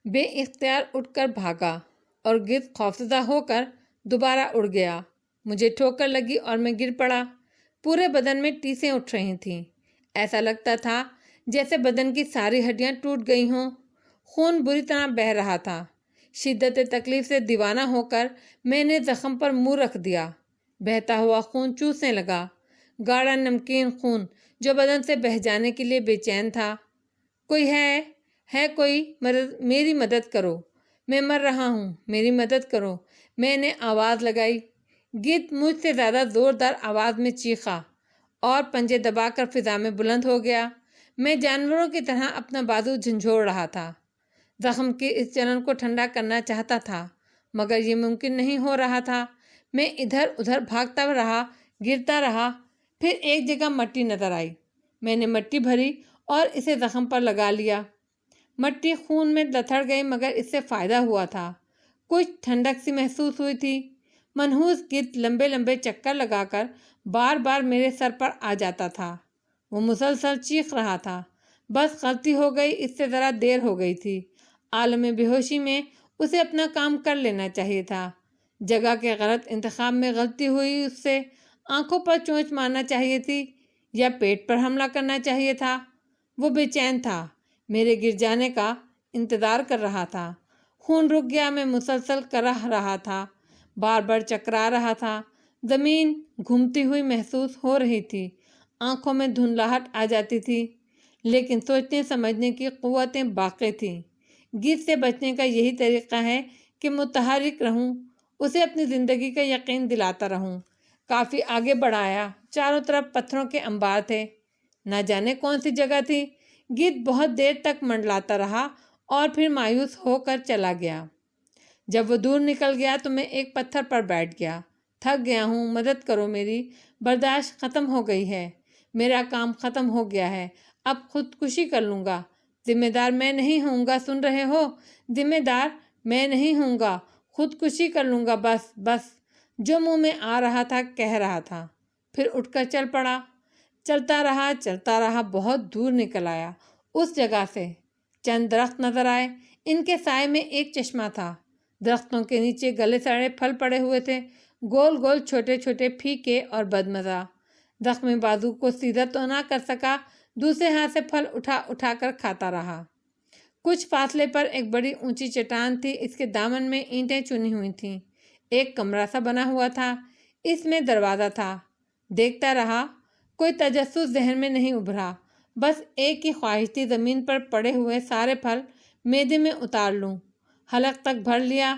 بے اختیار اٹھ کر بھاگا اور گرد خوفزدہ ہو کر دوبارہ اڑ گیا۔ مجھے ٹھوکر لگی اور میں گر پڑا۔ پورے بدن میں ٹیسیں اٹھ رہی تھیں۔ ایسا لگتا تھا جیسے بدن کی ساری ہڈیاں ٹوٹ گئی ہوں۔ خون بری طرح بہہ رہا تھا۔ شدت تکلیف سے دیوانہ ہو کر میں نے زخم پر منہ رکھ دیا۔ بہتا ہوا خون چوسنے لگا، گاڑھا نمکین خون جو بدن سے بہہ جانے کے لیے بے چین تھا۔ کوئی ہے کوئی؟ میری مدد کرو، میں مر رہا ہوں، میری مدد کرو، میں نے آواز لگائی۔ گدھ مجھ سے زیادہ زوردار آواز میں چیخا اور پنجے دبا کر فضا میں بلند ہو گیا۔ میں جانوروں کی طرح اپنا بازو جھنجھوڑ رہا تھا، زخم کی اس جلن کو ٹھنڈا کرنا چاہتا تھا، مگر یہ ممکن نہیں ہو رہا تھا۔ میں ادھر ادھر بھاگتا رہا، گرتا رہا۔ پھر ایک جگہ مٹی نظر آئی۔ میں نے مٹی بھری اور اسے زخم پر لگا لیا۔ مٹی خون میں لتھڑ گئی مگر اس سے فائدہ ہوا تھا۔ کچھ ٹھنڈک سی محسوس ہوئی تھی۔ منحوس گدھ لمبے لمبے چکر لگا کر بار بار میرے سر پر آ جاتا تھا۔ وہ مسلسل چیخ رہا تھا۔ بس غلطی ہو گئی، اس سے ذرا دیر ہو گئی تھی۔ عالم بے ہوشی میں اسے اپنا کام کر لینا چاہیے تھا۔ جگہ کے غلط انتخاب میں غلطی ہوئی، اس سے آنکھوں پر چونچ مارنا چاہیے تھی یا پیٹ پر حملہ کرنا چاہیے تھا۔ وہ بے چین تھا، میرے گر جانے کا انتظار کر رہا تھا۔ خون رک گیا، میں مسلسل کرہ رہا تھا، بار بار چکرا رہا تھا۔ زمین گھومتی ہوئی محسوس ہو رہی تھی، آنکھوں میں دھندلاہٹ آ جاتی تھی، لیکن سوچنے سمجھنے کی قوتیں باقی تھیں۔ گدھ سے بچنے کا یہی طریقہ ہے کہ متحرک رہوں، اسے اپنی زندگی کا یقین دلاتا رہوں۔ کافی آگے بڑھایا، چاروں طرف پتھروں کے انبار تھے، نہ جانے کون سی جگہ تھی۔ گدھ بہت دیر تک منڈلاتا رہا اور پھر مایوس ہو کر چلا گیا۔ جب وہ دور نکل گیا تو میں ایک پتھر پر بیٹھ گیا۔ تھک گیا ہوں، مدد کرو، میری برداشت ختم ہو گئی ہے، میرا کام ختم ہو گیا ہے، اب خودکشی کر لوں گا۔ ذمہ دار میں نہیں ہوں گا، سن رہے ہو؟ ذمہ دار میں نہیں ہوں گا، خودکشی کر لوں گا، بس بس۔ جو منہ میں آ رہا تھا کہہ رہا تھا، پھر اٹھ کر چل پڑا۔ چلتا رہا، بہت دور نکل آیا۔ اس جگہ سے چند درخت نظر آئے، ان کے سائے میں ایک چشمہ تھا۔ درختوں کے نیچے گلے سڑے پھل پڑے ہوئے تھے، گول گول چھوٹے چھوٹے، پھیکے اور بدمزہ۔ زخمی بازو کو سیدھا تو نہ کر سکا، دوسرے ہاتھ سے پھل اٹھا اٹھا کر کھاتا رہا۔ کچھ فاصلے پر ایک بڑی اونچی چٹان تھی، اس کے دامن میں اینٹیں چنی ہوئی تھیں۔ ایک کمرہ سا بنا ہوا تھا، اس میں دروازہ تھا۔ دیکھتا رہا، کوئی تجسس ذہن میں نہیں ابھرا، بس ایک ہی خواہش تھی، زمین پر پڑے ہوئے سارے پھل معدے میں اتار لوں۔ حلق تک بھر لیا،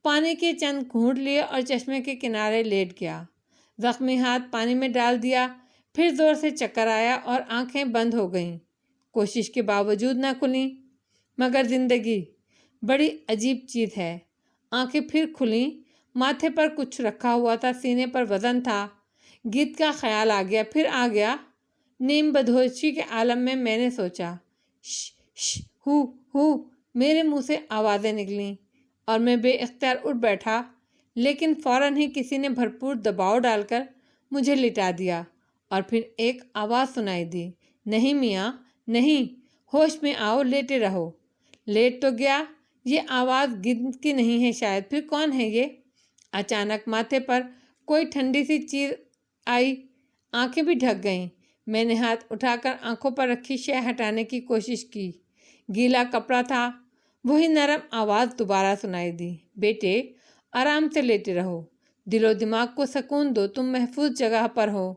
پانی کے چند گھونٹ لیے اور چشمے کے کنارے لیٹ گیا۔ زخمی ہاتھ پانی میں ڈال دیا، پھر زور سے چکر آیا اور آنکھیں بند ہو گئیں۔ کوشش کے باوجود نہ کھلیں، مگر زندگی بڑی عجیب چیز ہے۔ آنکھیں پھر کھلیں، ماتھے پر کچھ رکھا ہوا تھا، سینے پر وزن تھا۔ گدھ کا خیال آ گیا، پھر آ گیا۔ نیم بدہوشی کے عالم میں میں نے سوچا، ش ش ہو ہو، میرے منہ سے آوازیں نکلیں اور میں بے اختیار اٹھ بیٹھا، لیکن فوراً ہی کسی نے بھرپور دباؤ ڈال کر مجھے لٹا دیا اور پھر ایک آواز سنائی دی، نہیں میاں نہیں، ہوش میں آؤ، لیٹے رہو۔ لیٹ تو گیا، یہ آواز گدھ کی نہیں ہے شاید، پھر کون ہے یہ؟ اچانک ماتھے پر کوئی ٹھنڈی سی چیز آئی، آنکھیں بھی ڈھک گئیں۔ میں نے ہاتھ اٹھا کر آنکھوں پر رکھی شے ہٹانے کی کوشش کی، گیلا کپڑا تھا۔ وہی نرم آواز دوبارہ سنائی دی، بیٹے آرام سے لیٹے رہو، دل و دماغ کو سکون دو، تم محفوظ جگہ پر ہو،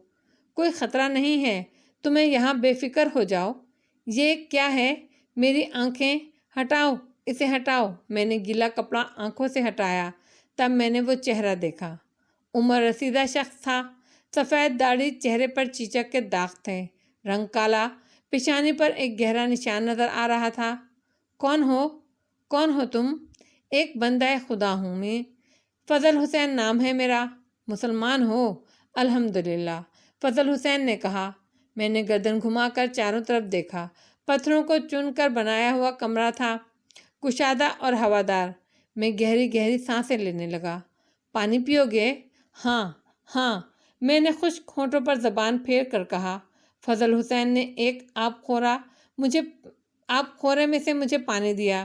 کوئی خطرہ نہیں ہے، تمہیں یہاں بے فکر ہو جاؤ۔ یہ کیا ہے؟ میری آنکھیں، ہٹاؤ اسے، ہٹاؤ۔ میں نے گیلا کپڑا آنکھوں سے ہٹایا، تب میں نے وہ چہرہ دیکھا۔ عمر رسیدہ شخص تھا، سفید داڑھی، چہرے پر چیچک کے داغ تھے، رنگ کالا، پیشانی پر ایک گہرا نشان نظر آ رہا تھا۔ کون ہو تم؟ ایک بندہ خدا ہوں میں، فضل حسین نام ہے میرا۔ مسلمان ہو؟ الحمدللہ، فضل حسین نے کہا۔ میں نے گردن گھما کر چاروں طرف دیکھا، پتھروں کو چن کر بنایا ہوا کمرہ تھا، کشادہ اور ہوادار۔ میں گہری گہری سانسیں لینے لگا۔ پانی پیو گے؟ ہاں، میں نے خشک ہونٹوں پر زبان پھیر کر کہا۔ فضل حسین نے ایک آب خورے میں سے مجھے پانی دیا۔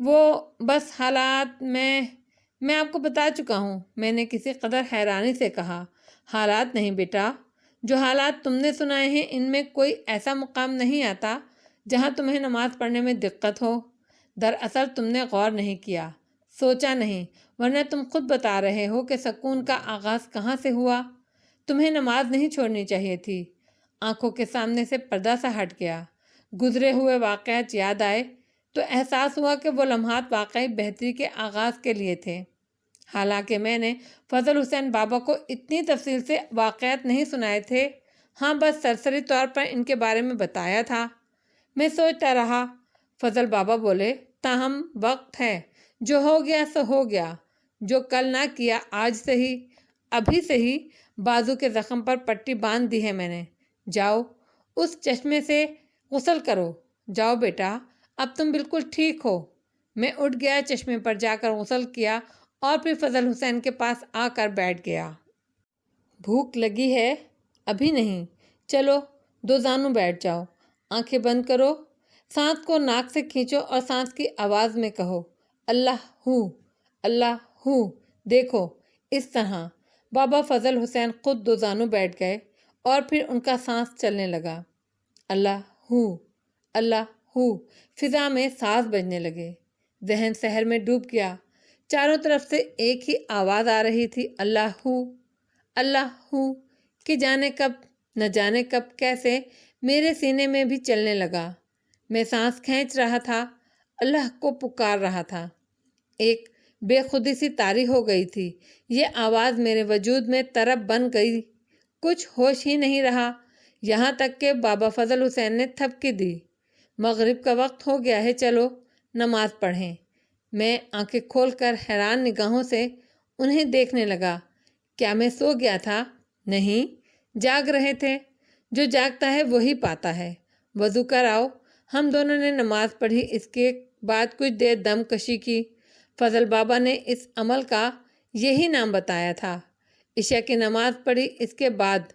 وہ بس حالات میں آپ کو بتا چکا ہوں، میں نے کسی قدر حیرانی سے کہا۔ حالات نہیں بیٹا، جو حالات تم نے سنائے ہیں ان میں کوئی ایسا مقام نہیں آتا جہاں تمہیں نماز پڑھنے میں دقت ہو۔ دراصل تم نے غور نہیں کیا، سوچا نہیں، ورنہ تم خود بتا رہے ہو کہ سکون کا آغاز کہاں سے ہوا۔ تمہیں نماز نہیں چھوڑنی چاہیے تھی۔ آنکھوں کے سامنے سے پردہ سا ہٹ گیا، گزرے ہوئے واقعات یاد آئے تو احساس ہوا کہ وہ لمحات واقعی بہتری کے آغاز کے لیے تھے۔ حالانکہ میں نے فضل حسین بابا کو اتنی تفصیل سے واقعات نہیں سنائے تھے، ہاں بس سرسری طور پر ان کے بارے میں بتایا تھا۔ میں سوچتا رہا۔ فضل بابا بولے، تاہم وقت ہے، جو ہو گیا سو ہو گیا، جو کل نہ کیا آج سے ہی، ابھی سے ہی بازو کے زخم پر پٹی باندھ دی ہے میں نے۔ جاؤ اس چشمے سے غسل کرو، جاؤ بیٹا، اب تم بالکل ٹھیک ہو۔ میں اٹھ گیا، چشمے پر جا کر غسل کیا اور پھر فضل حسین کے پاس آ کر بیٹھ گیا۔ بھوک لگی ہے؟ ابھی نہیں، چلو دو زانوں بیٹھ جاؤ، آنکھیں بند کرو، سانس کو ناک سے کھینچو اور سانس کی آواز میں کہو، اللہ ہو، اللہ ہو۔ دیکھو اس طرح۔ بابا فضل حسین خود دو زانوں بیٹھ گئے اور پھر ان کا سانس چلنے لگا۔ اللہ ہو، اللہ ہو، فضا میں ساز بجنے لگے۔ ذہن سحر میں ڈوب گیا۔ چاروں طرف سے ایک ہی آواز آ رہی تھی، اللہ ہو، کہ جانے کب، نہ جانے کب کیسے میرے سینے میں بھی چلنے لگا۔ میں سانس کھینچ رہا تھا، اللہ کو پکار رہا تھا۔ ایک بے خودی سی طاری ہو گئی تھی، یہ آواز میرے وجود میں طرب بن گئی، کچھ ہوش ہی نہیں رہا، یہاں تک کہ بابا فضل حسین نے تھپکی دی، مغرب کا وقت ہو گیا ہے، چلو نماز پڑھیں۔ میں آنکھیں کھول کر حیران نگاہوں سے انہیں دیکھنے لگا۔ کیا میں سو گیا تھا؟ نہیں، جاگ رہے تھے۔ جو جاگتا ہے وہی پاتا ہے۔ وضو کراؤ۔ ہم دونوں نے نماز پڑھی، اس کے بعد کچھ دیر دم کشی کی۔ فضل بابا نے اس عمل کا یہی نام بتایا تھا۔ عشاء کی نماز پڑھی، اس کے بعد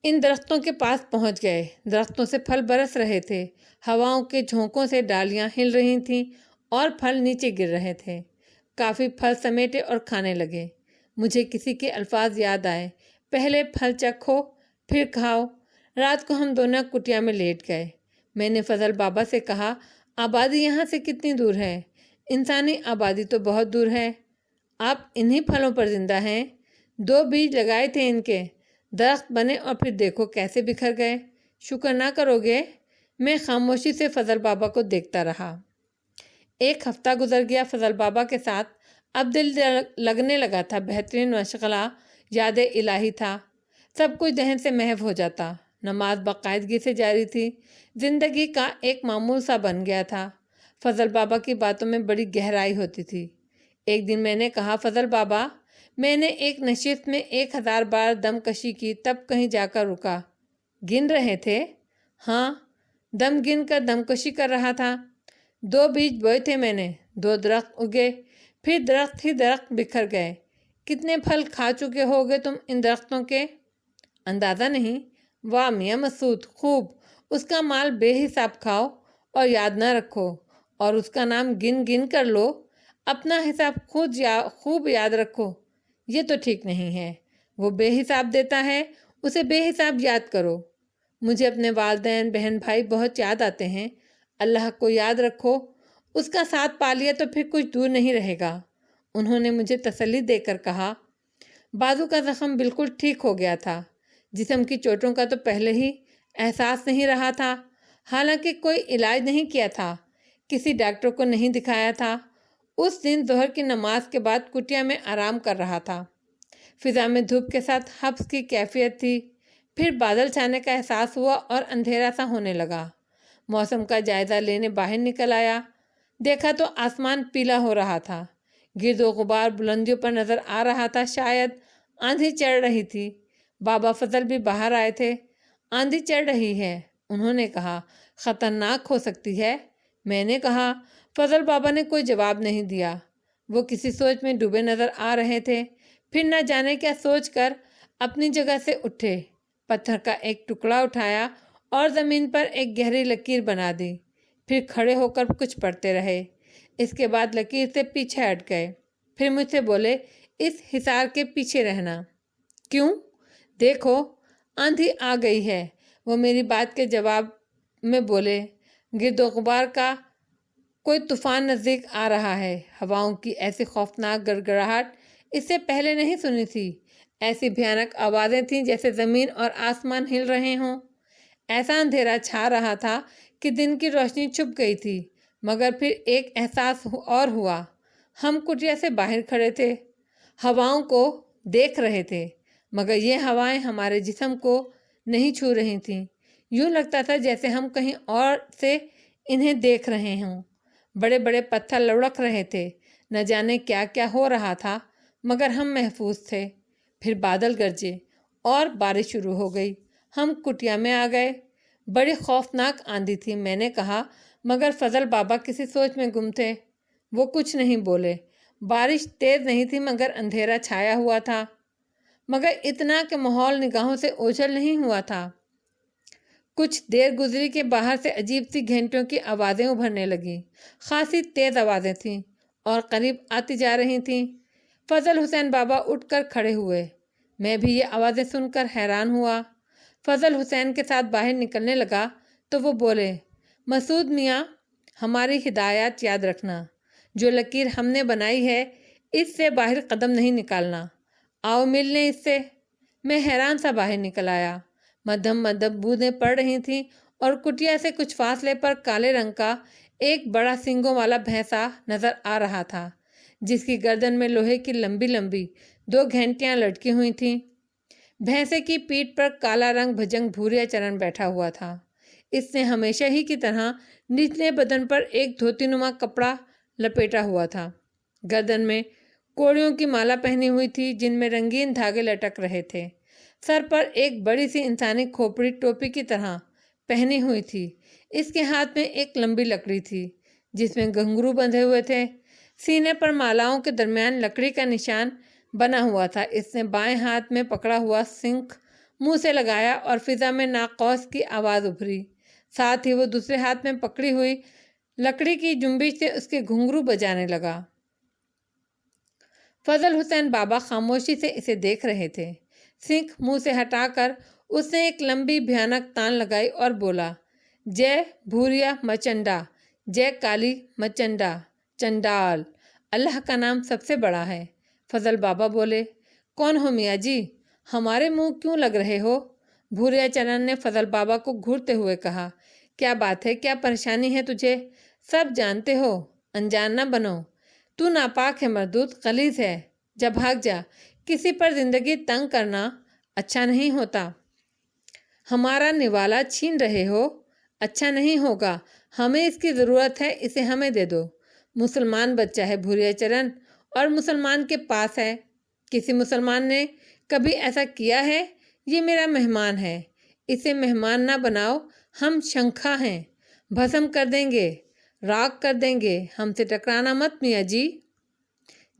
ان درختوں کے پاس پہنچ گئے۔ درختوں سے پھل برس رہے تھے، ہواؤں کے جھونکوں سے ڈالیاں ہل رہی تھیں اور پھل نیچے گر رہے تھے۔ کافی پھل سمیٹے اور کھانے لگے۔ مجھے کسی کے الفاظ یاد آئے، پہلے پھل چکھو پھر کھاؤ۔ رات کو ہم دونوں کٹیا میں لیٹ گئے۔ میں نے فضل بابا سے کہا، آبادی یہاں سے کتنی دور ہے؟ انسانی آبادی تو بہت دور ہے۔ آپ انہی پھلوں پر زندہ ہیں؟ 2 بیج لگائے تھے ان کے، درخت بنے اور پھر دیکھو کیسے بکھر گئے۔ شکر نہ کرو گے؟ میں خاموشی سے فضل بابا کو دیکھتا رہا۔ 1 ہفتہ گزر گیا فضل بابا کے ساتھ۔ اب دل لگنے لگا تھا، بہترین مشغلہ یاد الہی تھا، سب کچھ ذہن سے محو ہو جاتا۔ نماز باقاعدگی سے جاری تھی، زندگی کا ایک معمول سا بن گیا تھا۔ فضل بابا کی باتوں میں بڑی گہرائی ہوتی تھی۔ ایک دن میں نے کہا، فضل بابا، میں نے ایک نشست میں 1000 بار دم کشی کی، تب کہیں جا کر رکا۔ گن رہے تھے؟ ہاں، دم گن کر دم کشی کر رہا تھا۔ 2 بیج بوئے تھے میں نے، 2 درخت اگے، پھر درخت ہی درخت بکھر گئے۔ کتنے پھل کھا چکے ہوگے تم ان درختوں کے؟ اندازہ نہیں۔ واہ میاں مسعود، خوب، اس کا مال بے حساب کھاؤ اور یاد نہ رکھو، اور اس کا نام گن گن کر لو، اپنا حساب خود خوب یاد رکھو۔ یہ تو ٹھیک نہیں ہے۔ وہ بے حساب دیتا ہے، اسے بے حساب یاد کرو۔ مجھے اپنے والدین، بہن بھائی بہت یاد آتے ہیں۔ اللہ کو یاد رکھو، اس کا ساتھ پا لیا تو پھر کچھ دور نہیں رہے گا۔ انہوں نے مجھے تسلی دے کر کہا۔ بازو کا زخم بالکل ٹھیک ہو گیا تھا، جسم کی چوٹوں کا تو پہلے ہی احساس نہیں رہا تھا۔ حالانکہ کوئی علاج نہیں کیا تھا، کسی ڈاکٹر کو نہیں دکھایا تھا۔ اس دن ظہر کی نماز کے بعد کٹیا میں آرام کر رہا تھا۔ فضا میں دھوپ کے ساتھ حبس کی کیفیت تھی۔ پھر بادل چھانے کا احساس ہوا اور اندھیرا سا ہونے لگا۔ موسم کا جائزہ لینے باہر نکل آیا، دیکھا تو آسمان پیلا ہو رہا تھا، گرد و غبار بلندیوں پر نظر آ رہا تھا، شاید آندھی چڑھ رہی تھی۔ بابا فضل بھی باہر آئے تھے۔ آندھی چڑھ رہی ہے، انہوں نے کہا، خطرناک ہو سکتی ہے۔ میں نے کہا۔ فضل بابا نے کوئی جواب نہیں دیا، وہ کسی سوچ میں ڈوبے نظر آ رہے تھے۔ پھر نہ جانے کیا سوچ کر اپنی جگہ سے اٹھے، پتھر کا ایک ٹکڑا اٹھایا اور زمین پر ایک گہری لکیر بنا دی۔ پھر کھڑے ہو کر کچھ پڑھتے رہے۔ اس کے بعد لکیر سے پیچھے ہٹ گئے۔ پھر مجھ سے بولے، اس حصار کے پیچھے رہنا۔ کیوں؟ دیکھو آندھی آ گئی ہے۔ وہ میری بات کے جواب میں بولے، گرد و غبار کا کوئی طوفان نزدیک آ رہا ہے۔ ہواؤں کی ایسی خوفناک گڑگڑاہٹ اس سے پہلے نہیں سنی تھی۔ ایسی بھیانک آوازیں تھیں جیسے زمین اور آسمان ہل رہے ہوں۔ ایسا اندھیرا چھا رہا تھا کہ دن کی روشنی چھپ گئی تھی۔ مگر پھر ایک احساس اور ہوا۔ ہم کٹیا سے باہر کھڑے تھے، ہواؤں کو دیکھ رہے تھے، مگر یہ ہوائیں ہمارے جسم کو نہیں چھو رہی تھیں۔ یوں لگتا تھا جیسے ہم کہیں اور سے انہیں دیکھ رہے ہوں۔ بڑے بڑے پتھر لڑک رہے تھے۔ نہ جانے کیا کیا ہو رہا تھا، مگر ہم محفوظ تھے۔ پھر بادل گرجے اور بارش شروع ہو گئی۔ ہم کٹیا میں آ گئے۔ بڑی خوفناک آندھی تھی، میں نے کہا، مگر فضل بابا کسی سوچ میں گم تھے۔ وہ کچھ نہیں بولے۔ بارش تیز نہیں تھی مگر اندھیرا چھایا ہوا تھا، مگر اتنا کہ ماحول نگاہوں سے اوجھل نہیں ہوا تھا۔ کچھ دیر گزری کہ باہر سے عجیب سی گھنٹیوں کی آوازیں ابھرنے لگیں۔ خاصی تیز آوازیں تھیں اور قریب آتی جا رہی تھیں۔ فضل حسین بابا اٹھ کر کھڑے ہوئے۔ میں بھی یہ آوازیں سن کر حیران ہوا۔ فضل حسین کے ساتھ باہر نکلنے لگا تو وہ بولے، مسعود میاں، ہماری ہدایات یاد رکھنا۔ جو لکیر ہم نے بنائی ہے اس سے باہر قدم نہیں نکالنا۔ آؤ مل لیں اس سے۔ میں حیران سا باہر نکل آیا۔ مدھم مدھم بوندیں پڑ رہی تھیں اور کٹیا سے کچھ فاصلے پر کالے رنگ کا ایک بڑا سینگوں والا بھینسا نظر آ رہا تھا، جس کی گردن میں لوہے کی لمبی لمبی 2 گھنٹیاں لٹکی ہوئی تھیں۔ بھینسے کی پیٹھ پر کالا رنگ بھجنگ بھوریا چرن بیٹھا ہوا تھا۔ اس نے ہمیشہ ہی کی طرح نچلے بدن پر ایک دھوتی نما کپڑا لپیٹا ہوا تھا۔ گردن میں کوڑیوں کی مالا پہنی ہوئی تھی جن میں رنگین دھاگے لٹک رہے تھے۔ سر پر ایک بڑی سی انسانی کھوپڑی ٹوپی کی طرح پہنی ہوئی تھی۔ اس کے ہاتھ میں ایک لمبی لکڑی تھی جس میں گھنگرو بندھے ہوئے تھے۔ سینے پر مالاؤں کے درمیان لکڑی کا نشان بنا ہوا تھا۔ اس نے بائیں ہاتھ میں پکڑا ہوا شنکھ منہ سے لگایا اور فضا میں ناقوس کی آواز ابھری۔ ساتھ ہی وہ دوسرے ہاتھ میں پکڑی ہوئی لکڑی کی جنبش سے اس کے گھنگرو بجانے لگا۔ فضل حسین بابا خاموشی سے اسے دیکھ رہے تھے۔ شنکھ منہ سے ہٹا کر اس نے ایک لمبی بھیانک تان لگائی اور بولا، جے بھوریا مچنڈا، جے کالی مچنڈا چنڈال، اللہ کا نام سب سے بڑا ہے۔ فضل بابا بولے، کون ہو میاں جی؟ ہمارے منہ کیوں لگ رہے ہو؟ بھوریا چرن نے فضل بابا کو گھورتے ہوئے کہا، کیا بات ہے، کیا پریشانی ہے تجھے؟ سب جانتے ہو، انجان نہ بنو۔ تو ناپاک ہے مردود، غلیظ ہے، جا بھاگ جا۔ کسی پر زندگی تنگ کرنا اچھا نہیں ہوتا۔ ہمارا نوالا چھین رہے ہو، اچھا نہیں ہوگا۔ ہمیں اس کی ضرورت ہے، اسے ہمیں دے دو۔ مسلمان بچہ ہے بھوریا چرن، اور مسلمان کے پاس ہے۔ کسی مسلمان نے کبھی ایسا کیا ہے؟ یہ میرا مہمان ہے، اسے مہمان نہ بناؤ۔ ہم شنکھا ہیں، بھسم کر دیں گے، راکھ کر دیں گے۔ ہم سے ٹکرانا مت میاں جی۔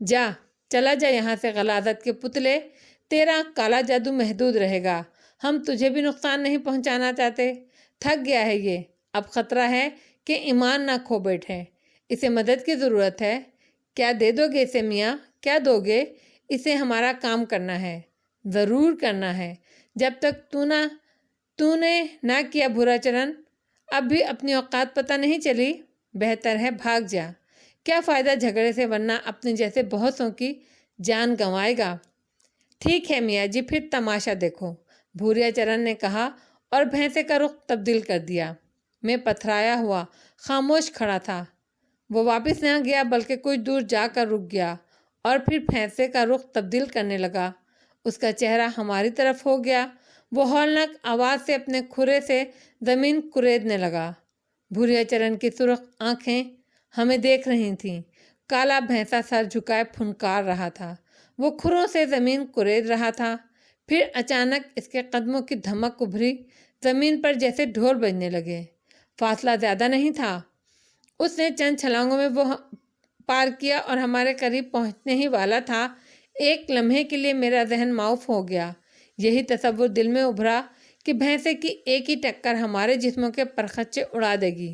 جا، چلا جا یہاں سے غلاظت کے پتلے، تیرا کالا جادو محدود رہے گا۔ ہم تجھے بھی نقصان نہیں پہنچانا چاہتے۔ تھک گیا ہے یہ، اب خطرہ ہے کہ ایمان نہ کھو بیٹھے۔ اسے مدد کی ضرورت ہے۔ کیا دے دو گے اسے میاں؟ کیا دو گے؟ اسے ہمارا کام کرنا ہے، ضرور کرنا ہے۔ جب تک تو نے نہ کیا بھوریا چرن، اب بھی اپنی اوقات پتہ نہیں چلی؟ بہتر ہے بھاگ جا۔ کیا فائدہ جھگڑے سے، ورنہ اپنے جیسے بہتوں کی جان گنوائے گا۔ ٹھیک ہے میاں جی، پھر تماشا دیکھو، بھوریا چرن نے کہا اور بھینسے کا رخ تبدیل کر دیا۔ میں پتھرایا ہوا خاموش کھڑا تھا۔ وہ واپس نہ گیا بلکہ کچھ دور جا کر رک گیا اور پھر بھینسے کا رخ تبدیل کرنے لگا۔ اس کا چہرہ ہماری طرف ہو گیا۔ وہ ہولناک آواز سے اپنے کھرے سے زمین کریدنے لگا۔ بھوریا چرن کی سرخ آنکھیں ہمیں دیکھ رہی تھیں۔ کالا بھینسا سر جھکائے پھنکار رہا تھا۔ وہ کھروں سے زمین کرید رہا تھا۔ پھر اچانک اس کے قدموں کی دھمک ابھری، زمین پر جیسے ڈھول بجنے لگے۔ فاصلہ زیادہ نہیں تھا۔ اس نے چند چھلانگوں میں وہ پار کیا اور ہمارے قریب پہنچنے ہی والا تھا۔ ایک لمحے کے لیے میرا ذہن معاف ہو گیا۔ یہی تصور دل میں ابھرا کہ بھینسے کی ایک ہی ٹکر ہمارے جسموں کے پرخچے اڑا دے گی۔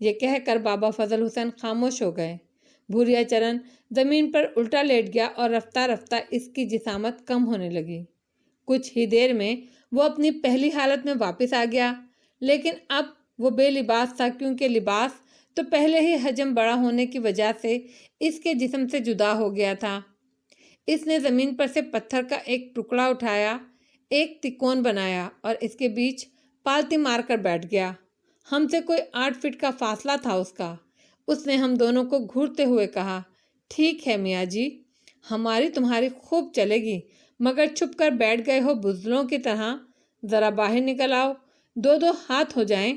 یہ کہہ کر بابا فضل حسین خاموش ہو گئے۔ بھوریا چرن زمین پر الٹا لیٹ گیا اور رفتہ رفتہ اس کی جسامت کم ہونے لگی۔ کچھ ہی دیر میں وہ اپنی پہلی حالت میں واپس آ گیا، لیکن اب وہ بے لباس تھا، کیونکہ لباس تو پہلے ہی حجم بڑا ہونے کی وجہ سے اس کے جسم سے جدا ہو گیا تھا۔ اس نے زمین پر سے پتھر کا ایک ٹکڑا اٹھایا، ایک تکون بنایا اور اس کے بیچ پالتی مار کر بیٹھ گیا۔ ہم سے کوئی 8 فٹ کا فاصلہ تھا اس کا۔ اس نے ہم دونوں کو گھورتے ہوئے کہا، ٹھیک ہے میاں جی، ہماری تمہاری خوب چلے گی، مگر چھپ کر بیٹھ گئے ہو بزدلوں کی طرح، ذرا باہر نکل آؤ، 2 ہاتھ ہو جائیں۔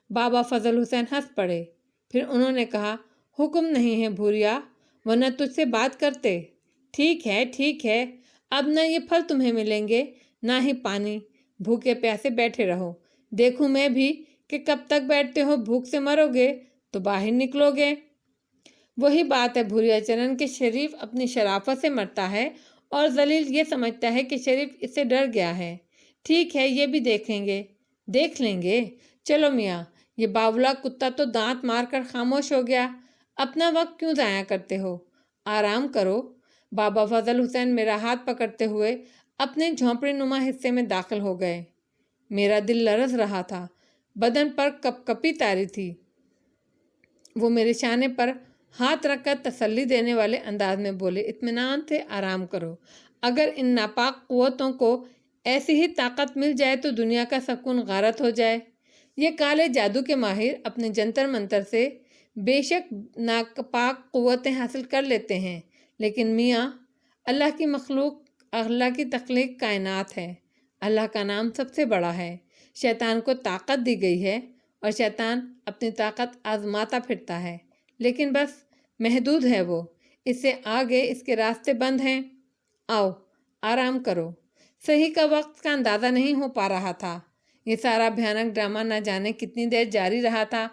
بابا فضل حسین ہنس پڑے، پھر انہوں نے کہا، حکم نہیں ہے بھوریا، ورنہ تجھ سے بات کرتے۔ ٹھیک ہے، اب نہ یہ پھل تمہیں ملیں گے، نہ ہی پانی، بھوکے پیاسے بیٹھے رہو، دیکھوں میں بھی کہ کب تک بیٹھتے ہو، بھوک سے مرو گے تو باہر نکلو گے۔ وہی بات ہے بھوریا چرن کہ شریف اپنی شرافت سے مرتا ہے اور ذلیل یہ سمجھتا ہے کہ شریف اس سے ڈر گیا ہے۔ ٹھیک ہے، یہ بھی دیکھ لیں گے۔ چلو میاں، یہ باولا کتا تو دانت مار کر خاموش ہو گیا، اپنا وقت کیوں ضائع کرتے ہو، آرام کرو۔ بابا فضل حسین میرا ہاتھ پکڑتے ہوئے اپنے جھونپڑی نما حصے میں داخل ہو گئے۔ میرا دل لرز رہا تھا، بدن پر کپ کپی طاری تھی۔ وہ میرے شانے پر ہاتھ رکھ کر تسلی دینے والے انداز میں بولے، اطمینان سے آرام کرو، اگر ان ناپاک قوتوں کو ایسی ہی طاقت مل جائے تو دنیا کا سکون غارت ہو جائے۔ یہ کالے جادو کے ماہر اپنے جنتر منتر سے بے شک ناپاک قوتیں حاصل کر لیتے ہیں، لیکن میاں، اللہ کی مخلوق، اللہ کی تخلیق کائنات ہے، اللہ کا نام سب سے بڑا ہے۔ شیطان کو طاقت دی گئی ہے اور شیطان اپنی طاقت آزماتا پھرتا ہے، لیکن بس محدود ہے وہ، اس سے آگے اس کے راستے بند ہیں۔ آؤ، آرام کرو۔ صحیح کا وقت کا اندازہ نہیں ہو پا رہا تھا۔ یہ سارا بھیانک ڈرامہ نہ جانے کتنی دیر جاری رہا تھا۔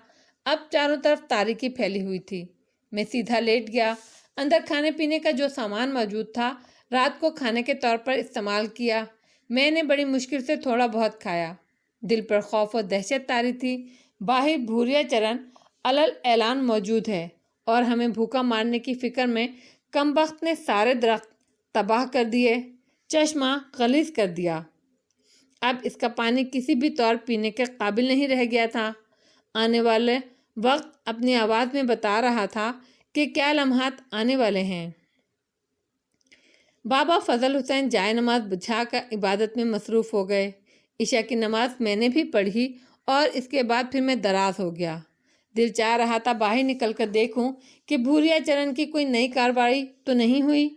اب چاروں طرف تاریکی پھیلی ہوئی تھی۔ میں سیدھا لیٹ گیا۔ اندر کھانے پینے کا جو سامان موجود تھا، رات کو کھانے کے طور پر استعمال کیا۔ میں نے بڑی مشکل سے تھوڑا بہت کھایا۔ دل پر خوف و دہشت طاری تھی۔ باہر بھوریا چرن علل اعلان موجود ہے اور ہمیں بھوکا مارنے کی فکر میں کمبخت نے سارے درخت تباہ کر دیے، چشمہ غلیظ کر دیا۔ اب اس کا پانی کسی بھی طور پینے کے قابل نہیں رہ گیا تھا۔ آنے والے وقت اپنی آواز میں بتا رہا تھا کہ کیا لمحات آنے والے ہیں۔ بابا فضل حسین جائے نماز بچھا کر عبادت میں مصروف ہو گئے۔ عشاء کی نماز میں نے بھی پڑھی اور اس کے بعد پھر میں دراز ہو گیا۔ دل چاہ رہا تھا باہر نکل کر دیکھوں کہ بھوریا چرن کی کوئی نئی کارروائی تو نہیں ہوئی،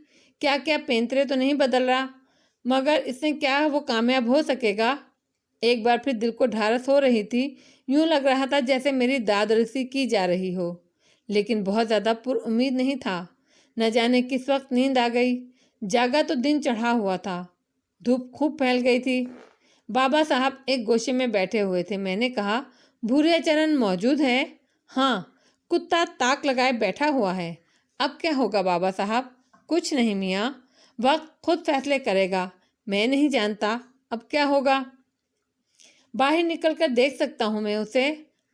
کیا پینترے تو نہیں بدل رہا، مگر اس میں کیا وہ کامیاب ہو سکے گا؟ ایک بار پھر دل کو ڈھارس ہو رہی تھی، یوں لگ رہا تھا جیسے میری داد رسی کی جا رہی ہو، لیکن بہت زیادہ پر امید نہیں تھا۔ نہ جانے کس وقت نیند آ گئی۔ جاگا تو دن چڑھا ہوا تھا، دھوپ خوب پھیل گئی تھی۔ بابا صاحب ایک گوشے میں بیٹھے ہوئے تھے۔ میں نے کہا، بھوریا چرن موجود ہے؟ ہاں، کتا تاک لگائے بیٹھا ہوا ہے۔ اب کیا ہوگا بابا صاحب؟ کچھ نہیں میاں، وقت خود فیصلے کرے گا، میں نہیں جانتا اب کیا ہوگا۔ باہر نکل کر دیکھ سکتا ہوں میں اسے؟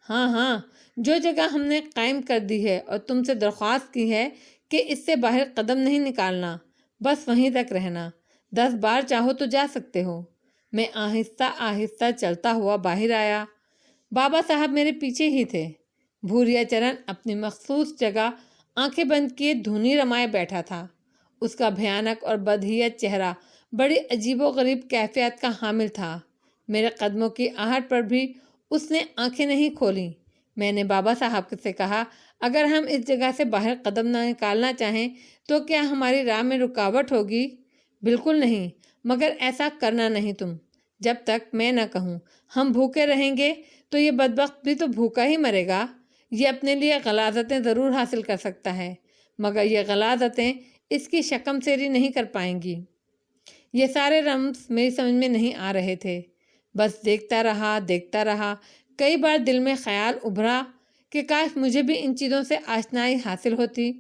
ہاں، جو جگہ ہم نے قائم کر دی ہے اور تم سے درخواست کی ہے کہ اس سے باہر قدم نہیں نکالنا، بس وہیں تک رہنا، 10 بار چاہو تو جا سکتے ہو۔ میں آہستہ آہستہ چلتا ہوا باہر آیا۔ بابا صاحب میرے پیچھے ہی تھے۔ بھوریا چرن اپنی مخصوص جگہ آنکھیں بند کیے دھونی رمائے بیٹھا تھا۔ اس کا بھیانک اور بدہیت چہرہ بڑی عجیب و غریب کیفیت کا حامل تھا۔ میرے قدموں کی آہٹ پر بھی اس نے آنکھیں نہیں کھولیں۔ میں نے بابا صاحب سے کہا، اگر ہم اس جگہ سے باہر قدم نہ نکالنا چاہیں تو کیا ہماری راہ میں رکاوٹ ہوگی؟ بالکل نہیں، مگر ایسا کرنا نہیں تم، جب تک میں نہ کہوں۔ ہم بھوکے رہیں گے تو یہ بدبخت بھی تو بھوکا ہی مرے گا۔ یہ اپنے لیے غلاظتیں ضرور حاصل کر سکتا ہے، مگر یہ غلاظتیں اس کی شکم سیری نہیں کر پائیں گی۔ یہ سارے رمز میری سمجھ میں نہیں آ رہے تھے، بس دیکھتا رہا۔ کئی بار دل میں خیال ابھرا کہ کاش مجھے بھی ان چیزوں سے آشنائی حاصل ہوتی۔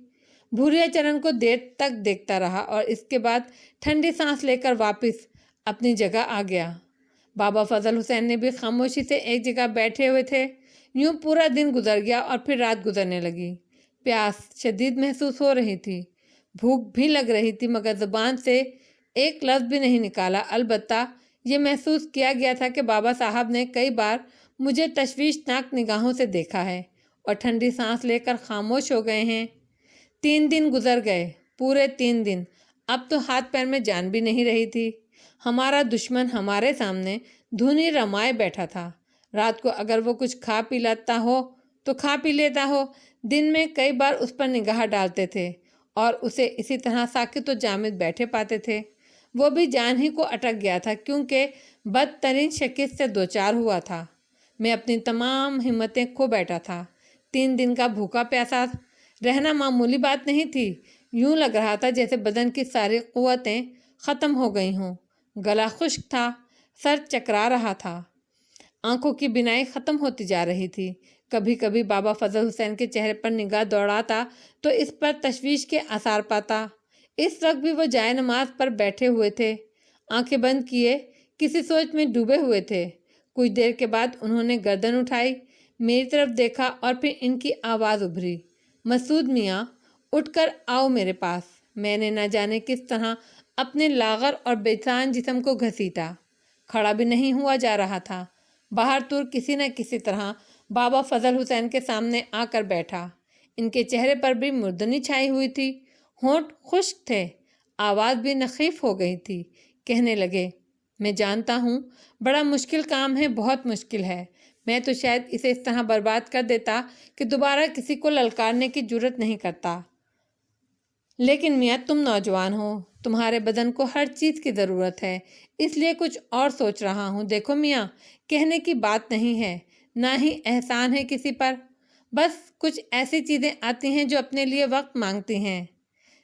بھوریا چرن کو دیر تک دیکھتا رہا اور اس کے بعد ٹھنڈی سانس لے کر واپس اپنی جگہ آ گیا۔ بابا فضل حسین نے بھی خاموشی سے ایک جگہ بیٹھے ہوئے تھے۔ یوں پورا دن گزر گیا اور پھر رات گزرنے لگی۔ پیاس شدید محسوس ہو رہی تھی، بھوک بھی لگ رہی تھی، مگر زبان سے ایک لفظ بھی نہیں نکالا۔ البتہ یہ محسوس کیا گیا تھا کہ بابا صاحب نے کئی بار مجھے تشویشناک نگاہوں سے دیکھا ہے اور ٹھنڈی سانس لے کر خاموش ہو گئے ہیں۔ 3 دن گزر گئے، پورے 3 دن۔ اب تو ہاتھ پیر میں جان بھی نہیں رہی تھی۔ ہمارا دشمن ہمارے سامنے دھنی رمائے بیٹھا تھا۔ رات کو اگر وہ کچھ کھا پی لیتا ہو تو کھا پی لیتا ہو، دن میں کئی بار اس پر نگاہ ڈالتے تھے اور اسے اسی طرح ساکت و جامد بیٹھے پاتے تھے۔ وہ بھی جان ہی کو اٹک گیا تھا، کیونکہ بدترین شکست سے دوچار ہوا تھا۔ میں اپنی تمام ہمتیں کھو بیٹھا تھا۔ 3 دن کا بھوکا پیاسا رہنا معمولی بات نہیں تھی۔ یوں لگ رہا تھا جیسے بدن کی ساری قوتیں ختم ہو گئی ہوں۔ گلا خشک تھا، سر چکرا رہا تھا، آنکھوں کی بینائی ختم ہوتی جا رہی تھی۔ کبھی کبھی بابا فضل حسین کے چہرے پر نگاہ دوڑاتا تو اس پر تشویش کے آثار پاتا۔ اس وقت بھی وہ جائے نماز پر بیٹھے ہوئے تھے، آنکھیں بند کیے کسی سوچ میں ڈوبے ہوئے تھے۔ کچھ دیر کے بعد انہوں نے گردن اٹھائی، میری طرف دیکھا اور پھر ان کی آواز ابھری، مسعود میاں، اٹھ کر آؤ میرے پاس۔ میں نے نہ جانے کس طرح اپنے لاغر اور بےجان جسم کو گھسیٹا، کھڑا بھی نہیں ہوا جا رہا تھا۔ باہر طور کسی نہ کسی طرح بابا فضل حسین کے سامنے آ کر بیٹھا۔ ان کے چہرے پر بھی مردنی چھائی ہوئی تھی، ہونٹ خشک تھے، آواز بھی نخیف ہو گئی تھی۔ کہنے لگے، میں جانتا ہوں بڑا مشکل کام ہے، بہت مشکل ہے۔ میں تو شاید اسے اس طرح برباد کر دیتا کہ دوبارہ کسی کو للکارنے کی جرت نہیں کرتا، لیکن میاں تم نوجوان ہو، تمہارے بدن کو ہر چیز کی ضرورت ہے، اس لیے کچھ اور سوچ رہا ہوں۔ دیکھو میاں، کہنے کی بات نہیں ہے، نہ ہی احسان ہے کسی پر، بس کچھ ایسی چیزیں آتی ہیں جو اپنے لیے وقت مانگتی ہیں۔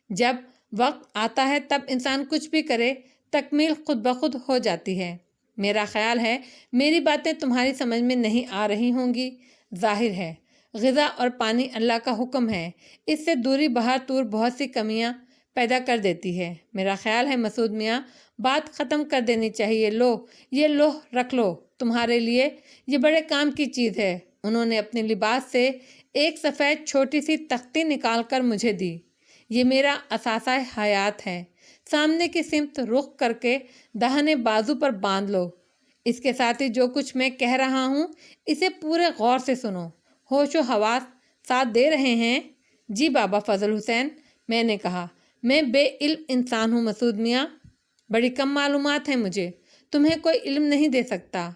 جب وقت آتا ہے تب انسان کچھ بھی کرے، تکمیل خود بخود ہو جاتی ہے۔ میرا خیال ہے میری باتیں تمہاری سمجھ میں نہیں آ رہی ہوں گی۔ ظاہر ہے غذا اور پانی اللہ کا حکم ہے، اس سے دوری بہر طور بہت سی کمیاں پیدا کر دیتی ہے۔ میرا خیال ہے مسعود میاں، بات ختم کر دینی چاہیے۔ لو، یہ لوح رکھ لو، تمہارے لیے یہ بڑے کام کی چیز ہے۔ انہوں نے اپنے لباس سے ایک سفید چھوٹی سی تختی نکال کر مجھے دی۔ یہ میرا اثاثہ حیات ہے، سامنے کی سمت رخ کر کے داہنے بازو پر باندھ لو۔ اس کے ساتھ ہی جو کچھ میں کہہ رہا ہوں اسے پورے غور سے سنو۔ ہوش و حواس ساتھ دے رہے ہیں؟ جی بابا فضل حسین، میں نے کہا، میں بے علم انسان ہوں مسعود میاں، بڑی کم معلومات ہیں مجھے، تمہیں کوئی علم نہیں دے سکتا۔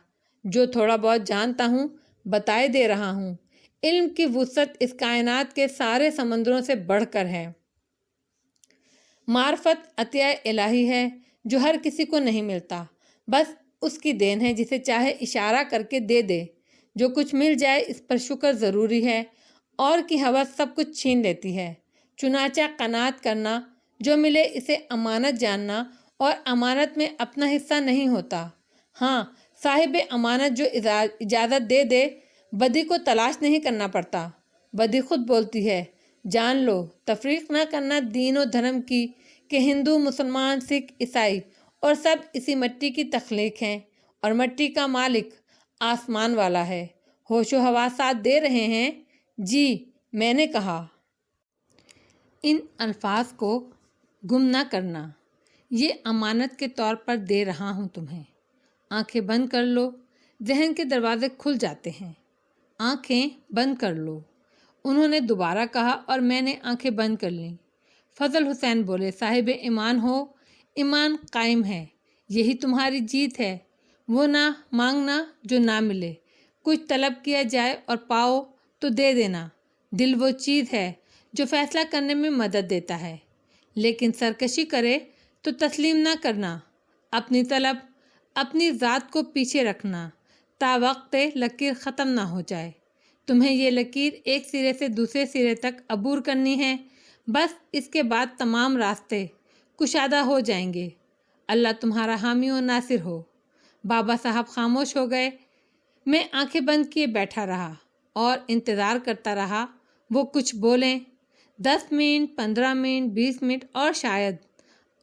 جو تھوڑا بہت جانتا ہوں بتائے دے رہا ہوں۔ علم کی وسعت اس کائنات کے سارے سمندروں سے بڑھ کر ہے۔ معرفت عطیہ الہی ہے جو ہر کسی کو نہیں ملتا، بس اس کی دین ہے جسے چاہے اشارہ کر کے دے دے۔ جو کچھ مل جائے اس پر شکر ضروری ہے، اور کی ہوس سب کچھ چھین لیتی ہے۔ چنانچہ قناعت کرنا، جو ملے اسے امانت جاننا، اور امانت میں اپنا حصہ نہیں ہوتا۔ ہاں، صاحب امانت جو اجازت دے دے، بدی کو تلاش نہیں کرنا پڑتا، بدی خود بولتی ہے۔ جان لو، تفریق نہ کرنا دین و دھرم کی، کہ ہندو، مسلمان، سکھ، عیسائی اور سب اسی مٹی کی تخلیق ہیں، اور مٹی کا مالک آسمان والا ہے۔ ہوش و حواس ساتھ دے رہے ہیں؟ جی، میں نے کہا۔ ان الفاظ کو گم نہ کرنا، یہ امانت کے طور پر دے رہا ہوں تمہیں۔ آنکھیں بند کر لو، ذہن کے دروازے کھل جاتے ہیں۔ آنکھیں بند کر لو، انہوں نے دوبارہ کہا، اور میں نے آنکھیں بند کر لیں۔ فضل حسین بولے، صاحب ایمان ہو، ایمان قائم ہے، یہی تمہاری جیت ہے۔ وہ نہ مانگنا جو نہ ملے، کچھ طلب کیا جائے اور پاؤ تو دے دینا۔ دل وہ چیز ہے جو فیصلہ کرنے میں مدد دیتا ہے، لیکن سرکشی کرے تو تسلیم نہ کرنا۔ اپنی طلب، اپنی ذات کو پیچھے رکھنا تا وقت لکیر ختم نہ ہو جائے۔ تمہیں یہ لکیر ایک سرے سے دوسرے سرے تک عبور کرنی ہے، بس اس کے بعد تمام راستے کشادہ ہو جائیں گے۔ اللہ تمہارا حامی و ناصر ہو۔ بابا صاحب خاموش ہو گئے۔ میں آنکھیں بند کیے بیٹھا رہا اور انتظار کرتا رہا وہ کچھ بولیں۔ 10 منٹ، 15 منٹ، 20 منٹ اور شاید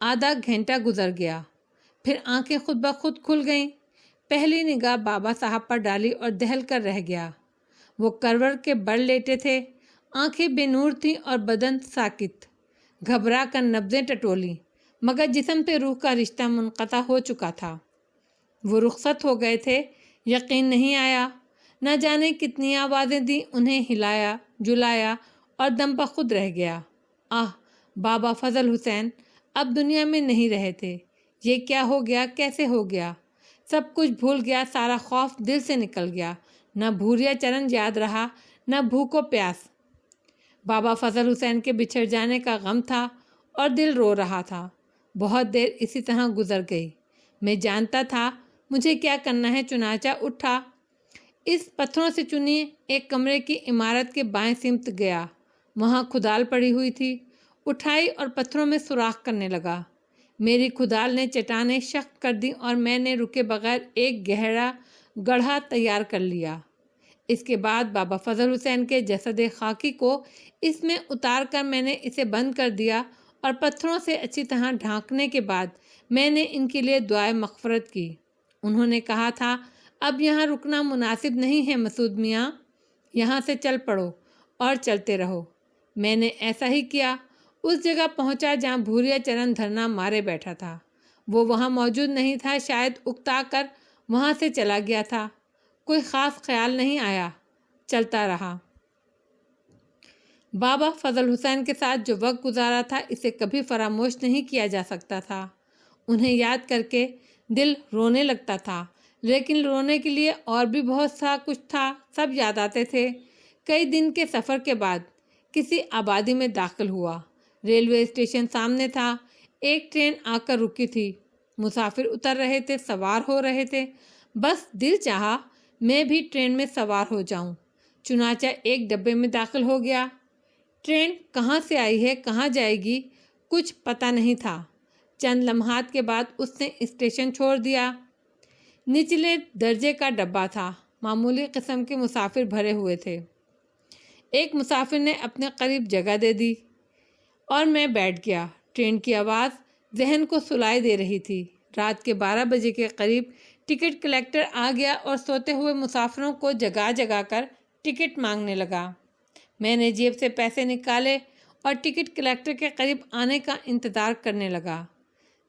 آدھا گھنٹہ گزر گیا۔ پھر آنکھیں خود بخود کھل گئیں۔ پہلی نگاہ بابا صاحب پر ڈالی اور دہل کر رہ گیا۔ وہ کروٹ کے بڑھ لیٹے تھے، آنکھیں بے نور تھیں اور بدن ساکت، گھبرا کر نبضیں ٹٹولیں، مگر جسم سے روح کا رشتہ منقطع ہو چکا تھا۔ وہ رخصت ہو گئے تھے، یقین نہیں آیا۔ نہ جانے کتنی آوازیں دیں، انہیں ہلایا جلایا اور دم بخود رہ گیا۔ بابا فضل حسین اب دنیا میں نہیں رہے تھے۔ یہ کیا ہو گیا، کیسے ہو گیا؟ سب کچھ بھول گیا، سارا خوف دل سے نکل گیا۔ نہ بھوریا چرن یاد رہا، نہ بھوک و پیاس۔ بابا فضل حسین کے بچھڑ جانے کا غم تھا اور دل رو رہا تھا۔ بہت دیر اسی طرح گزر گئی۔ میں جانتا تھا مجھے کیا کرنا ہے، چنانچہ اٹھا، اس پتھروں سے چنی ایک کمرے کی عمارت کے بائیں سمت گیا۔ وہاں کھدال پڑی ہوئی تھی، اٹھائی اور پتھروں میں سوراخ کرنے لگا۔ میری کھدال نے چٹانیں شق کر دیں اور میں نے رکے بغیر ایک گہرا گڑھا تیار کر لیا۔ اس کے بعد بابا فضل حسین کے جسد خاکی کو اس میں اتار کر میں نے اسے بند کر دیا اور پتھروں سے اچھی طرح ڈھانکنے کے بعد میں نے ان کے لیے دعائے مغفرت کی۔ انہوں نے کہا تھا، اب یہاں رکنا مناسب نہیں ہے مسعود میاں، یہاں سے چل پڑو اور چلتے رہو۔ میں نے ایسا ہی کیا۔ اس جگہ پہنچا جہاں بھوریا چرن دھرنا مارے بیٹھا تھا۔ وہ وہاں موجود نہیں تھا، شاید اکتا کر وہاں سے چلا گیا تھا۔ کوئی خاص خیال نہیں آیا، چلتا رہا۔ بابا فضل حسین کے ساتھ جو وقت گزارا تھا اسے کبھی فراموش نہیں کیا جا سکتا تھا۔ انہیں یاد کر کے دل رونے لگتا تھا، لیکن رونے کے لیے اور بھی بہت سا کچھ تھا، سب یاد آتے تھے۔ کئی دن کے سفر کے بعد کسی آبادی میں داخل ہوا۔ ریلوے اسٹیشن سامنے تھا۔ ایک ٹرین آ کر رکی تھی، مسافر اتر رہے تھے، سوار ہو رہے تھے۔ بس دل چاہا میں بھی ٹرین میں سوار ہو جاؤں، چنانچہ ایک ڈبے میں داخل ہو گیا۔ ٹرین کہاں سے آئی ہے، کہاں جائے گی، کچھ پتہ نہیں تھا۔ چند لمحات کے بعد اس نے اسٹیشن چھوڑ دیا۔ نچلے درجے کا ڈبہ تھا، معمولی قسم کے مسافر بھرے ہوئے تھے۔ ایک مسافر نے اپنے قریب جگہ دے دی اور میں بیٹھ گیا۔ ٹرین کی آواز ذہن کو سلائی دے رہی تھی۔ رات کے 12 بجے کے قریب ٹکٹ کلیکٹر آ گیا اور سوتے ہوئے مسافروں کو جگا جگا کر ٹکٹ مانگنے لگا۔ میں نے جیب سے پیسے نکالے اور ٹکٹ کلیکٹر کے قریب آنے کا انتظار کرنے لگا۔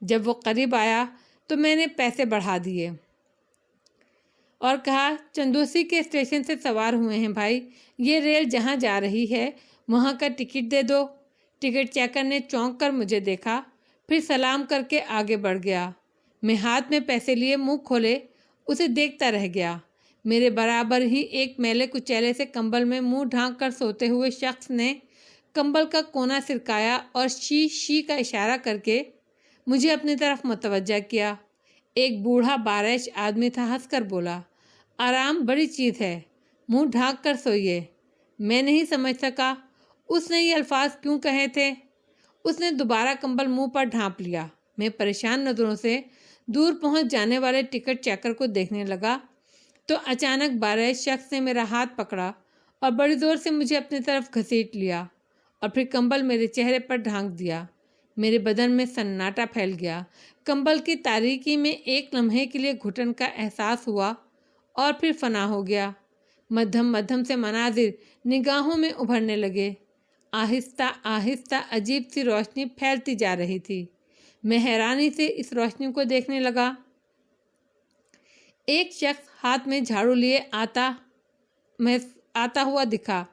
جب وہ قریب آیا تو میں نے پیسے بڑھا دیے اور کہا، چندوسی کے اسٹیشن سے سوار ہوئے ہیں بھائی، یہ ریل جہاں جا رہی ہے وہاں کا ٹکٹ دے دو۔ ٹکٹ چیکر نے چونک کر مجھے دیکھا، پھر سلام کر کے آگے بڑھ گیا۔ میں ہاتھ میں پیسے لیے منہ کھولے اسے دیکھتا رہ گیا۔ میرے برابر ہی ایک میلے کچیلے سے کمبل میں منہ ڈھانک کر سوتے ہوئے شخص نے کمبل کا کونا سرکایا اور شی شی کا اشارہ کر کے مجھے اپنی طرف متوجہ کیا۔ ایک بوڑھا بارش آدمی تھا، ہنس کر بولا، آرام بڑی چیز ہے، منہ ڈھانک کر سوئیے۔ میں نہیں سمجھ سکا اس نے یہ الفاظ کیوں کہے تھے۔ اس نے دوبارہ کمبل منہ پر ڈھانپ لیا۔ میں پریشان نظروں سے دور پہنچ جانے والے ٹکٹ چیکر کو دیکھنے لگا تو اچانک بارش شخص نے میرا ہاتھ پکڑا اور بڑی زور سے مجھے اپنی طرف گھسیٹ لیا اور پھر کمبل میرے چہرے پر ڈھانک دیا۔ میرے بدن میں سناٹا پھیل گیا۔ کمبل کی تاریکی میں ایک لمحے کے لیے گھٹن کا احساس ہوا اور پھر فنا ہو گیا۔ مدھم مدھم سے مناظر نگاہوں میں ابھرنے لگے۔ آہستہ آہستہ عجیب سی روشنی پھیلتی جا رہی تھی۔ میں حیرانی سے اس روشنی کو دیکھنے لگا۔ ایک شخص ہاتھ میں جھاڑو لیے آتا ہوا دکھا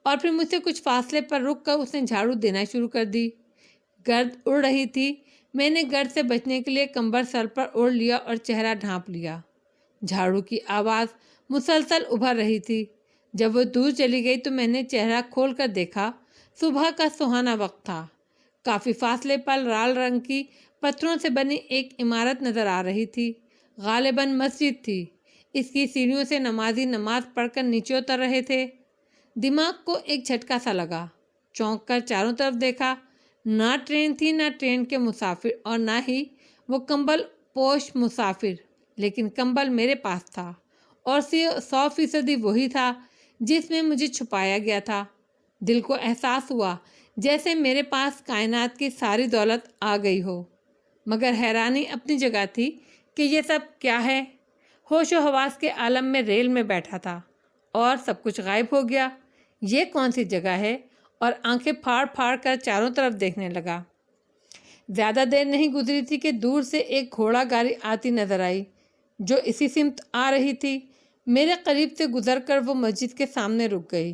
اور پھر مجھ سے کچھ فاصلے پر رک کر اس نے جھاڑو دینا شروع کر دی۔ گرد اڑ رہی تھی۔ میں نے گرد سے بچنے کے لیے کمبل سر پر اوڑھ لیا اور چہرہ ڈھانپ لیا۔ جھاڑو کی آواز مسلسل ابھر رہی تھی۔ جب وہ دور چلی گئی تو میں نے چہرہ کھول کر دیکھا۔ صبح کا سہانا وقت تھا۔ کافی فاصلے پر لال رنگ کی پتھروں سے بنی ایک عمارت نظر آ رہی تھی، غالباً مسجد تھی۔ اس کی سیڑھیوں سے نمازی نماز پڑھ کر نیچے اتر رہے تھے۔ دماغ کو ایک جھٹکا سا لگا۔ چونک کر چاروں طرف دیکھا، نہ ٹرین تھی، نہ ٹرین کے مسافر اور نہ ہی وہ کمبل پوش مسافر، لیکن کمبل میرے پاس تھا اور 100% وہی تھا جس میں مجھے چھپایا گیا تھا۔ دل کو احساس ہوا جیسے میرے پاس کائنات کی ساری دولت آ گئی ہو، مگر حیرانی اپنی جگہ تھی کہ یہ سب کیا ہے۔ ہوش و حواس کے عالم میں ریل میں بیٹھا تھا اور سب کچھ غائب ہو گیا۔ یہ کون سی جگہ ہے؟ اور آنکھیں پھاڑ پھاڑ کر چاروں طرف دیکھنے لگا۔ زیادہ دیر نہیں گزری تھی کہ دور سے ایک گھوڑا گاڑی آتی نظر آئی جو اسی سمت آ رہی تھی۔ میرے قریب سے گزر کر وہ مسجد کے سامنے رک گئی۔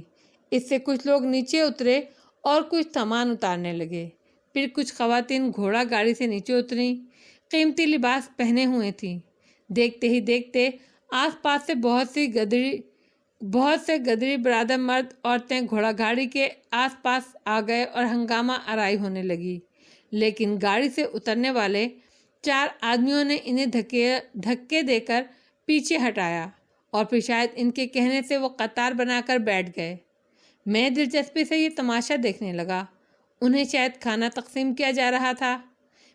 اس سے کچھ لوگ نیچے اترے اور کچھ سامان اتارنے لگے۔ پھر کچھ خواتین گھوڑا گاڑی سے نیچے اتریں، قیمتی لباس پہنے ہوئے تھیں۔ دیکھتے ہی دیکھتے آس پاس سے بہت سے گدری برادر مرد عورتیں گھوڑا گاڑی کے آس پاس آ گئے اور ہنگامہ آرائی ہونے لگی۔ لیکن گاڑی سے اترنے والے 4 آدمیوں نے انہیں دھکے دے کر پیچھے ہٹایا اور پھر شاید ان کے کہنے سے وہ قطار بنا کر بیٹھ گئے۔ میں دلچسپی سے یہ تماشا دیکھنے لگا۔ انہیں شاید کھانا تقسیم کیا جا رہا تھا۔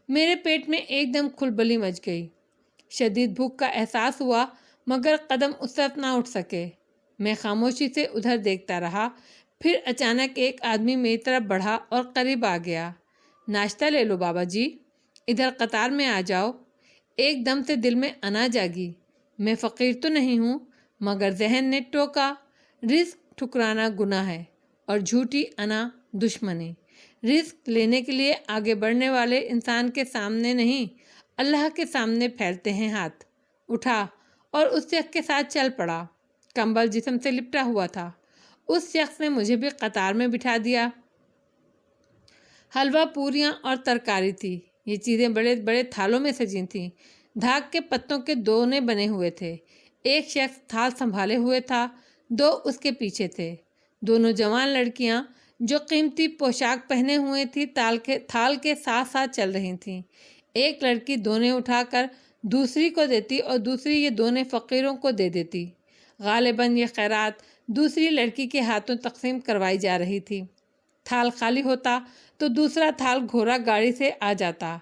میرے پیٹ میں ایک دم کھلبلی مچ گئی۔ شدید بھوک کا احساس ہوا مگر قدم اس طرف نہ اٹھ سکے۔ میں خاموشی سے ادھر دیکھتا رہا۔ پھر اچانک ایک آدمی میری طرف بڑھا اور قریب آ گیا۔ ناشتہ لے لو بابا جی، ادھر قطار میں آ جاؤ۔ ایک دم سے دل میں انا جاگی۔ میں فقیر تو نہیں ہوں، مگر ذہن نے ٹوکا، رزق ٹھکرانا گناہ ہے اور جھوٹی انا دشمنی۔ رزق لینے کے لیے آگے بڑھنے والے انسان کے سامنے نہیں، اللہ کے سامنے پھیلتے ہیں ہاتھ۔ اٹھا اور اس شخص کے ساتھ چل پڑا۔ کمبل جسم سے لپٹا ہوا تھا۔ اس شخص نے مجھے بھی قطار میں بٹھا دیا۔ حلوہ، پوریاں اور ترکاری تھی۔ یہ چیزیں بڑے بڑے تھالوں میں سجی تھیں۔ دھاک کے پتوں کے دونے بنے ہوئے تھے۔ ایک شخص تھال سنبھالے ہوئے تھا، 2 اس کے پیچھے تھے۔ دونوں جوان لڑکیاں جو قیمتی پوشاک پہنے ہوئے تھیں تھال کے ساتھ ساتھ چل رہی تھیں۔ ایک لڑکی دونے اٹھا کر دوسری کو دیتی اور دوسری یہ دونے فقیروں کو دے دیتی۔ غالباً یہ خیرات دوسری لڑکی کے ہاتھوں تقسیم کروائی جا رہی تھی۔ تھال خالی ہوتا تو دوسرا تھال گھوڑا گاڑی سے آ جاتا۔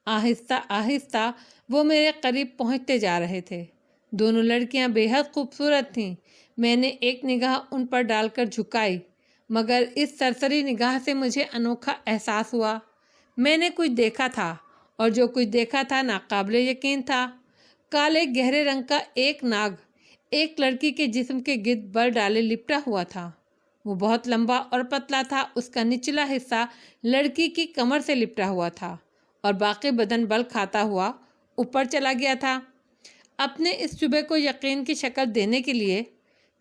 آہستہ آہستہ وہ میرے قریب پہنچتے جا رہے تھے۔ دونوں لڑکیاں بے حد خوبصورت تھیں۔ میں نے ایک نگاہ ان پر ڈال کر جھکائی، مگر اس سرسری نگاہ سے مجھے انوکھا احساس ہوا۔ میں نے کچھ دیکھا تھا اور جو کچھ دیکھا تھا ناقابل یقین تھا۔ کالے گہرے رنگ کا ایک ناگ ایک لڑکی کے جسم کے گرد بر ڈالے لپٹا ہوا تھا۔ وہ بہت لمبا اور پتلا تھا۔ اس کا نچلا حصہ لڑکی کی کمر سے لپٹا ہوا تھا اور باقی بدن بل کھاتا ہوا اوپر چلا گیا تھا۔ اپنے اس شبے کو یقین کی شکل دینے کے لیے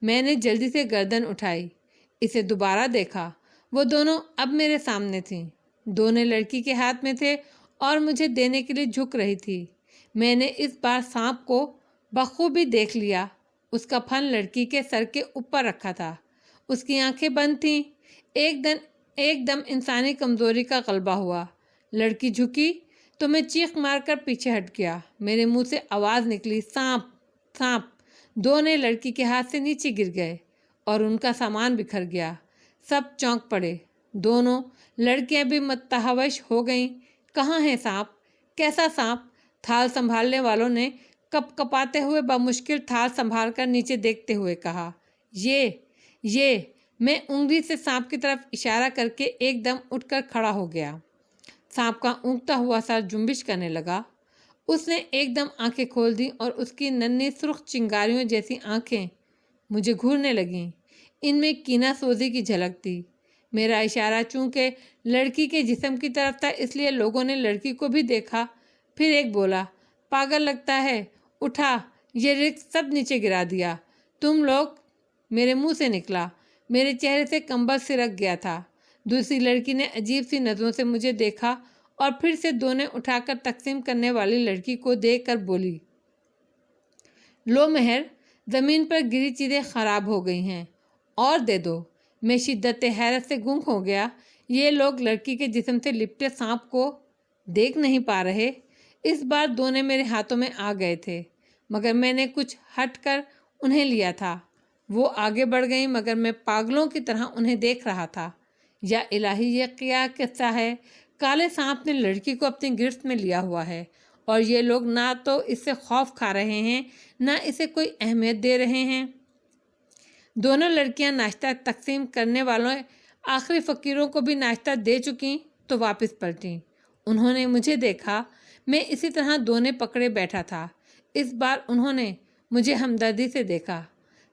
میں نے جلدی سے گردن اٹھائی، اسے دوبارہ دیکھا۔ وہ دونوں اب میرے سامنے تھیں۔ دونے لڑکی کے ہاتھ میں تھے اور مجھے دینے کے لیے جھک رہی تھی۔ میں نے اس بار سانپ کو بخوبی دیکھ لیا۔ اس کا پھن لڑکی کے سر کے اوپر رکھا تھا۔ اس کی آنکھیں بند تھیں۔ ایک دم انسانی کمزوری کا غلبہ ہوا۔ لڑکی جھکی تو میں چیخ مار کر پیچھے ہٹ گیا۔ میرے منہ سے آواز نکلی، سانپ سانپ۔ دونے لڑکی کے ہاتھ سے نیچے گر گئے اور ان کا سامان بکھر گیا۔ سب چونک پڑے۔ دونوں لڑکیاں بھی متحوش ہو گئیں۔ کہاں ہے سانپ؟ کیسا سانپ؟ تھال سنبھالنے والوں نے کپ کپاتے ہوئے بمشکل تھال سنبھال کر نیچے دیکھتے ہوئے کہا، یہ میں انگلی سے سانپ کی طرف اشارہ کر کے ایک دم اٹھ کر کھڑا ہو گیا۔ سانپ کا اونگتا ہوا سر جنبش کرنے لگا۔ اس نے ایک دم آنکھیں کھول دیں اور اس کی ننھی سرخ چنگاریوں جیسی آنکھیں مجھے گھورنے لگیں۔ ان میں کینہ سوزی کی جھلک تھی۔ میرا اشارہ چونکہ لڑکی کے جسم کی طرف تھا اس لیے لوگوں نے لڑکی کو بھی دیکھا۔ پھر ایک بولا، پاگل لگتا ہے، اٹھا، یہ رزق سب نیچے گرا دیا۔ تم لوگ؟ میرے منہ سے نکلا۔ میرے چہرے سے کمبل سرک گیا تھا۔ دوسری لڑکی نے عجیب سی نظروں سے مجھے دیکھا اور پھر سے دونے اٹھا کر تقسیم کرنے والی لڑکی کو دیکھ کر بولی، لو مہر، زمین پر گری چیزیں خراب ہو گئی ہیں، اور دے دو۔ میں شدت حیرت سے گنگ ہو گیا۔ یہ لوگ لڑکی کے جسم سے لپٹے سانپ کو دیکھ نہیں پا رہے۔ اس بار دونے میرے ہاتھوں میں آ گئے تھے، مگر میں نے کچھ ہٹ کر انہیں لیا تھا۔ وہ آگے بڑھ گئیں مگر میں پاگلوں کی طرح انہیں دیکھ رہا تھا۔ یا الہی، یہ کیا قصہ ہے؟ کالے سانپ نے لڑکی کو اپنی گرفت میں لیا ہوا ہے اور یہ لوگ نہ تو اس سے خوف کھا رہے ہیں نہ اسے کوئی اہمیت دے رہے ہیں۔ دونوں لڑکیاں ناشتہ تقسیم کرنے والوں آخری فقیروں کو بھی ناشتہ دے چکیں تو واپس پلٹیں۔ انہوں نے مجھے دیکھا۔ میں اسی طرح دونے پکڑے بیٹھا تھا۔ اس بار انہوں نے مجھے ہمدردی سے دیکھا۔